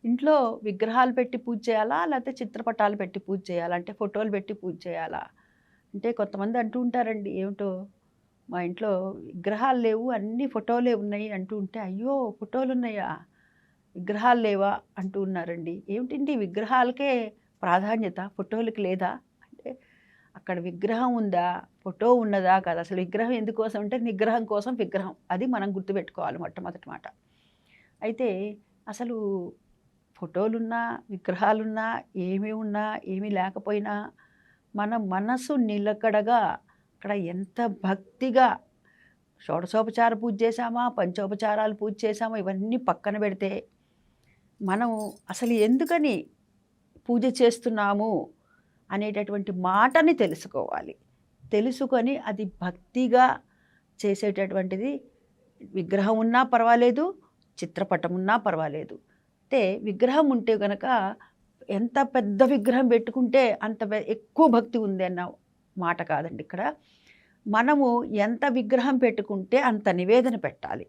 ఇంట్లో విగ్రహాలు పెట్టి పూజ చేయాలా? లేకపోతే చిత్రపటాలు పెట్టి పూజ చేయాలా? అంటే ఫోటోలు పెట్టి పూజ చేయాలా? అంటే కొంతమంది అంటూ ఉంటారండి ఏమిటో, మా ఇంట్లో విగ్రహాలు లేవు అన్నీ ఫోటోలే ఉన్నాయి అంటూ ఉంటే, అయ్యో! ఫోటోలున్నాయా? విగ్రహాలు లేవా? అంటూ ఉన్నారండి. ఏమిటండి విగ్రహాలకే ప్రాధాన్యత, ఫోటోలకి లేదా? అంటే అక్కడ విగ్రహం ఉందా? ఫోటో ఉన్నదా? కాదు. అసలు విగ్రహం ఎందుకోసం అంటే నిగ్రహం కోసం విగ్రహం. అది మనం గుర్తుపెట్టుకోవాలి మొట్టమొదటి మాట. అయితే అసలు ఫోటోలున్నా, విగ్రహాలున్నా, ఏమి ఉన్నా, ఏమీ లేకపోయినా మన మనసు నిలకడగా అక్కడ ఎంత భక్తిగా షోడశోపచార పూజ చేశామా, పంచోపచారాలు పూజ చేశామా ఇవన్నీ పక్కన పెడితే, మనం అసలు ఎందుకని పూజ చేస్తున్నాము అనేటటువంటి మాటని తెలుసుకోవాలి. తెలుసుకొని అది భక్తిగా చేసేటటువంటిది విగ్రహం ఉన్నా పర్వాలేదు, చిత్రపటం ఉన్నా పర్వాలేదు. అయితే విగ్రహం ఉంటే గనక ఎంత పెద్ద విగ్రహం పెట్టుకుంటే అంత ఎక్కువ భక్తి ఉంది అన్న మాట కాదండి ఇక్కడ. మనము ఎంత విగ్రహం పెట్టుకుంటే అంత నివేదన పెట్టాలి.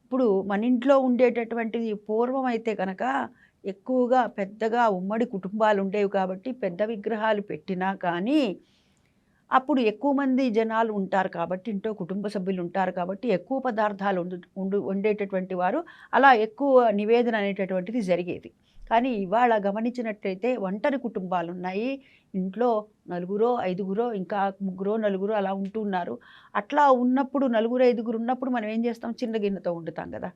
ఇప్పుడు మన ఇంట్లో ఉండేటటువంటిది పూర్వం అయితే గనక ఎక్కువగా పెద్దగా ఉమ్మడి కుటుంబాలు ఉండేవి కాబట్టి పెద్ద విగ్రహాలు పెట్టినా కానీ అప్పుడు ఎక్కువ మంది జనాలు ఉంటారు కాబట్టి, ఇంట్లో కుటుంబ సభ్యులు ఉంటారు కాబట్టి, ఎక్కువ పదార్థాలు వండేటటువంటి వారు అలా ఎక్కువ నివేదన అనేటటువంటిది జరిగేది. కానీ ఇవాళ గమనించినట్టయితే ఒంటరి కుటుంబాలున్నాయి. ఇంట్లో నలుగురో, ఐదుగురో, ఇంకా ముగ్గురో, నలుగురో అలా ఉంటున్నారు. అట్లా ఉన్నప్పుడు నలుగురు, ఐదుగురు ఉన్నప్పుడు మనం ఏం చేస్తాం? చిన్న గిన్నెతో వండుతాం గదా!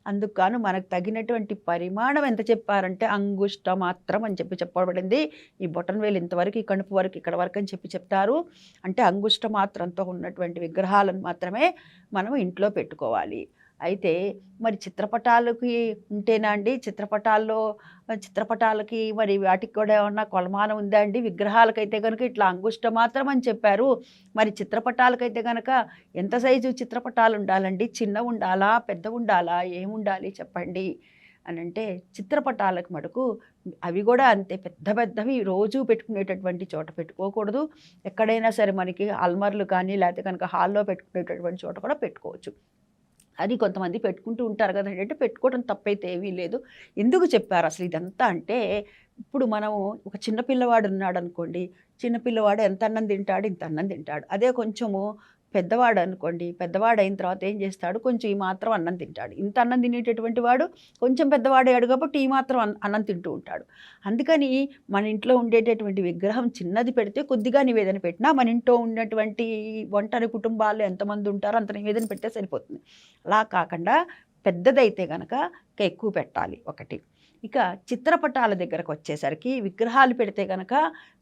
అందుకు గాను మనకు తగినటువంటి పరిమాణం ఎంత చెప్పారంటే అంగుష్ట మాత్రం అని చెప్పబడింది. ఈ బొటనవేలు ఇంతవరకు, ఈ కణుపు వరకు, ఇక్కడ వరకు అని చెప్తారు. అంటే అంగుష్ట మాత్రంతో ఉన్నటువంటి విగ్రహాలను మాత్రమే మనం ఇంట్లో పెట్టుకోవాలి. అయితే మరి చిత్రపటాలకి ఉంటేనా అండి? చిత్రపటాలకి మరి వాటికి కూడా ఏమన్నా కొలమానం ఉందా అండి? విగ్రహాలకైతే గనుక ఇట్లా అంగుష్ట మాత్రం అని చెప్పారు. మరి చిత్రపటాలకైతే గనక ఎంత సైజు చిత్రపటాలు ఉండాలండి? చిన్నవుండాలా? పెద్దవుండాలా? ఏముండాలి చెప్పండి? అనంటే చిత్రపటాలకు మటుకు అవి గూడా అంతే పెద్ద పెద్దవి రోజూ పెట్టుకునేటటువంటి చోట పెట్టుకోకూడదు. ఎక్కడైనా సరే మనకి అల్మార్లు కానీ, లేతే కనుక హాల్‌లో పెట్టుకునేటటువంటి చోట కూడా పెట్టుకోవచ్చు. అది కొంతమంది పెట్టుకుంటూ ఉంటారు కదండీ! అంటే పెట్టుకోవడం తప్పైతే ఏమీ లేదు. ఎందుకు చెప్పారసలు ఇదంతా అంటే, ఇప్పుడు మనం ఒక చిన్న పిల్లవాడు ఉన్నాడనుకోండి, చిన్న పిల్లవాడు ఎంత అన్నం తింటాడు? ఇంత అన్నం తింటాడు. అదే కొంచెము పెద్దవాడనుకోండి, పెద్దవాడయిన తర్వాత ఏం చేస్తాడు? కొంచెం ఈ మాత్రం అన్నం తింటాడు. ఇంత అన్నం తినేటటువంటి వాడు కొంచెం పెద్దవాడయ్యాడు కాబట్టి ఈ మాత్రం అన్నం తింటూ ఉంటాడు. అందుకని మన ఇంట్లో ఉండేటటువంటి విగ్రహం చిన్నది పెడితే కొద్దిగా నివేదన పెట్టినా, మన ఇంట్లో ఉన్నటువంటి ఒంటరి కుటుంబాలు ఎంతమంది ఉంటారో అంత నివేదన పెడితే సరిపోతుంది. అలా కాకుండా పెద్దదైతే గనక ఇంకా ఎక్కువ పెట్టాలి ఒకటి. ఇక చిత్రపటాల దగ్గరకొచ్చేసరికి విగ్రహాలు పెడితే గనక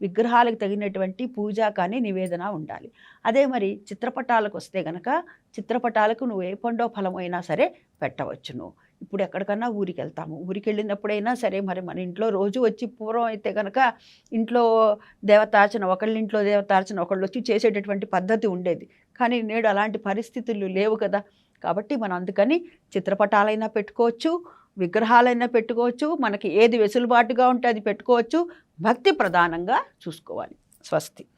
విగ్రహాలకు తగినటువంటి పూజ కానీ, నివేదన ఉండాలి. అదే మరి చిత్రపటాలకొస్తే గనక చిత్రపటాలకు నువ్వు ఏ పండో ఫలమో అయినా సరే పెట్టవచ్చును. ఇప్పుడు ఎక్కడికన్నా ఊరికెళ్తాము. ఊరికెళ్ళినప్పుడైనా సరే మరి మన ఇంట్లో రోజు వచ్చి పూర్వం అయితే గనక ఇంట్లో దేవతార్చన ఒకళ్ళింట్లో దేవతార్చన ఒకళ్ళొచ్చి చేసేటటువంటి పద్ధతి ఉండేది. కానీ నేడు అలాంటి పరిస్థితులు లేవు కదా! కాబట్టి మనం అందుకని చిత్రపటాలైనా పెట్టుకోవచ్చు, విగ్రహాలైనా పెట్టుకోవచ్చు, మనకి ఏది వెసులుబాటుగా ఉంటే అది పెట్టుకోవచ్చు. భక్తి ప్రధానంగా చూసుకోవాలి. స్వస్తి.